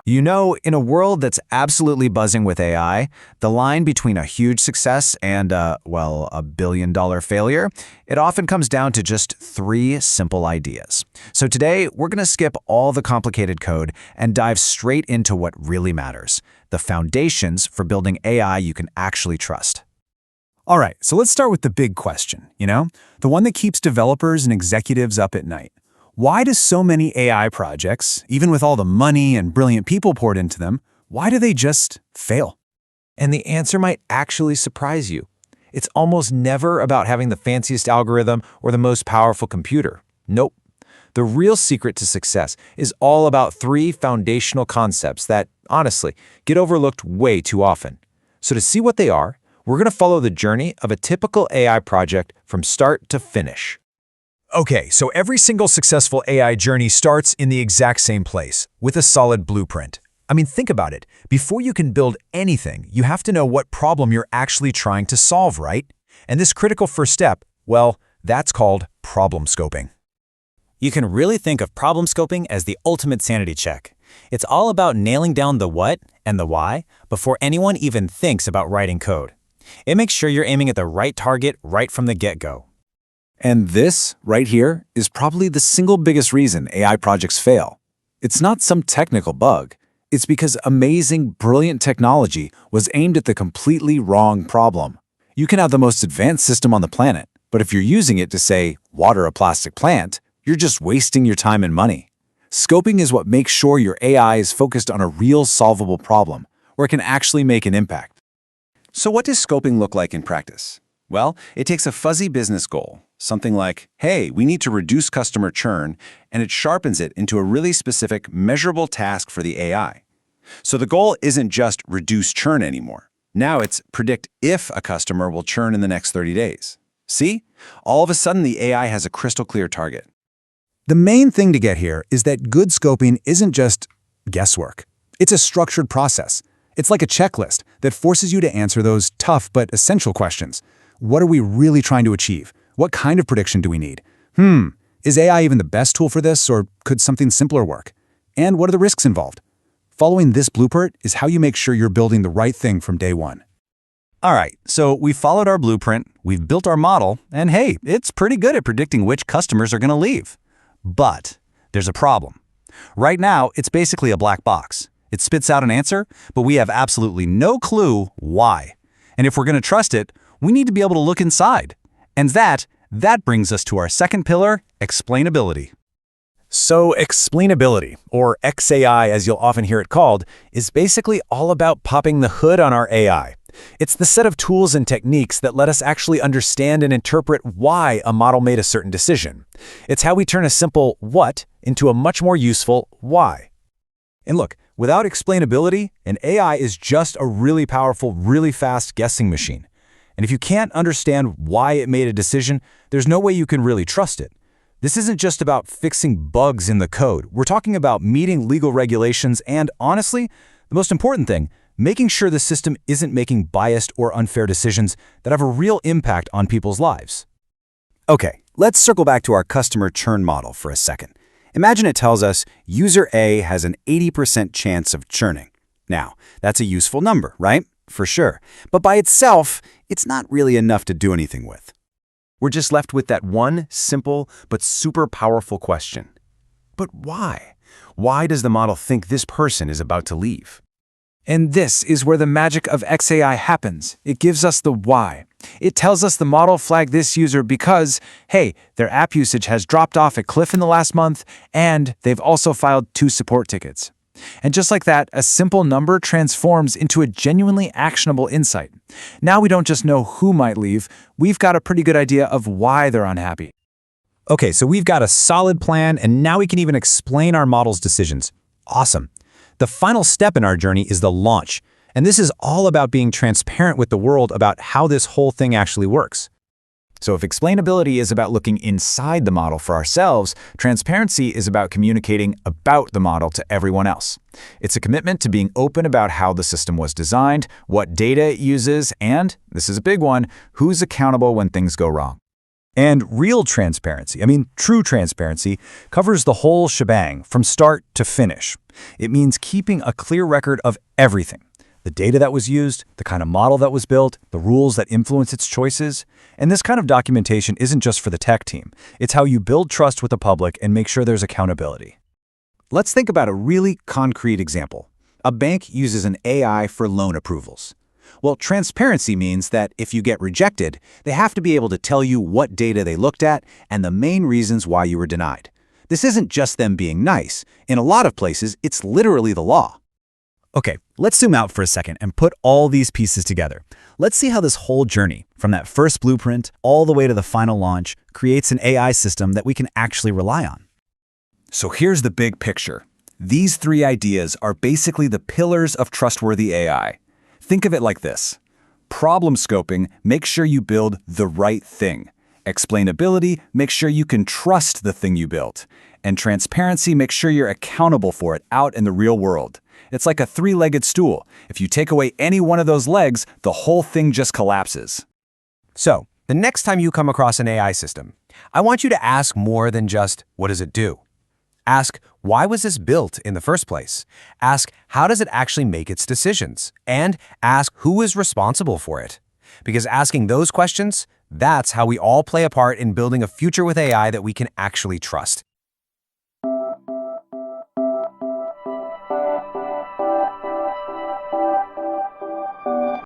You know, in a world that's absolutely buzzing with AI, the line between a huge success and a billion-dollar failure, it often comes down to just three simple ideas. So today, we're going to skip all the complicated code and dive straight into what really matters, the foundations for building AI you can actually trust. All right, so let's start with the big question, the one that keeps developers and executives up at night. Why do so many AI projects, even with all the money and brilliant people poured into them, why do they just fail? And the answer might actually surprise you. It's almost never about having the fanciest algorithm or the most powerful computer. Nope. The real secret to success is all about three foundational concepts that, honestly, get overlooked way too often. So to see what they are, we're going to follow the journey of a typical AI project from start to finish. Okay, so every single successful AI journey starts in the exact same place, with a solid blueprint. I mean, think about it. Before you can build anything, you have to know what problem you're actually trying to solve, right? And this critical first step, well, that's called problem scoping. You can really think of problem scoping as the ultimate sanity check. It's all about nailing down the what and the why before anyone even thinks about writing code. It makes sure you're aiming at the right target right from the get-go. And this, right here, is probably the single biggest reason AI projects fail. It's not some technical bug. It's because amazing, brilliant technology was aimed at the completely wrong problem. You can have the most advanced system on the planet, but if you're using it to, say, water a plastic plant, you're just wasting your time and money. Scoping is what makes sure your AI is focused on a real solvable problem, where it can actually make an impact. So what does scoping look like in practice? Well, it takes a fuzzy business goal, something like, hey, we need to reduce customer churn, and it sharpens it into a really specific, measurable task for the AI. So the goal isn't just reduce churn anymore. Now it's predict if a customer will churn in the next 30 days. See? All of a sudden, the AI has a crystal clear target. The main thing to get here is that good scoping isn't just guesswork. It's a structured process. It's like a checklist that forces you to answer those tough but essential questions. What are we really trying to achieve? What kind of prediction do we need? Is AI even the best tool for this, or could something simpler work? And what are the risks involved? Following this blueprint is how you make sure you're building the right thing from day one. All right, so we followed our blueprint, we've built our model, and hey, it's pretty good at predicting which customers are going to leave. But there's a problem. Right now, it's basically a black box. It spits out an answer, but we have absolutely no clue why. And if we're going to trust it, we need to be able to look inside. And that brings us to our second pillar, explainability. So explainability, or XAI as you'll often hear it called, is basically all about popping the hood on our AI. It's the set of tools and techniques that let us actually understand and interpret why a model made a certain decision. It's how we turn a simple what into a much more useful why. And look, without explainability, an AI is just a really powerful, really fast guessing machine. And if you can't understand why it made a decision, there's no way you can really trust it. This isn't just about fixing bugs in the code. We're talking about meeting legal regulations and, honestly, the most important thing, making sure the system isn't making biased or unfair decisions that have a real impact on people's lives. Okay, let's circle back to our customer churn model for a second. Imagine it tells us user A has an 80% chance of churning. Now, that's a useful number, right? For sure. But by itself, it's not really enough to do anything with. We're just left with that one simple but super powerful question. But why? Why does the model think this person is about to leave? And this is where the magic of XAI happens. It gives us the why. It tells us the model flagged this user because, hey, their app usage has dropped off a cliff in the last month, and they've also filed 2 support tickets. And just like that, a simple number transforms into a genuinely actionable insight. Now we don't just know who might leave, we've got a pretty good idea of why they're unhappy. Okay, so we've got a solid plan, and now we can even explain our model's decisions. Awesome. The final step in our journey is the launch, and this is all about being transparent with the world about how this whole thing actually works. So if explainability is about looking inside the model for ourselves, transparency is about communicating about the model to everyone else. It's a commitment to being open about how the system was designed, what data it uses, and, this is a big one, who's accountable when things go wrong. And real transparency, true transparency, covers the whole shebang from start to finish. It means keeping a clear record of everything. The data that was used, the kind of model that was built, the rules that influence its choices. And this kind of documentation isn't just for the tech team. It's how you build trust with the public and make sure there's accountability. Let's think about a really concrete example. A bank uses an AI for loan approvals. Well, transparency means that if you get rejected, they have to be able to tell you what data they looked at and the main reasons why you were denied. This isn't just them being nice. In a lot of places, it's literally the law. Okay, let's zoom out for a second and put all these pieces together. Let's see how this whole journey, from that first blueprint all the way to the final launch, creates an AI system that we can actually rely on. So here's the big picture. These three ideas are basically the pillars of trustworthy AI. Think of it like this. Problem scoping makes sure you build the right thing. Explainability makes sure you can trust the thing you built. And transparency makes sure you're accountable for it out in the real world. It's like a three-legged stool. If you take away any one of those legs, the whole thing just collapses. So, the next time you come across an AI system, I want you to ask more than just, what does it do? Ask, why was this built in the first place? Ask, how does it actually make its decisions? And ask, who is responsible for it? Because asking those questions, that's how we all play a part in building a future with AI that we can actually trust.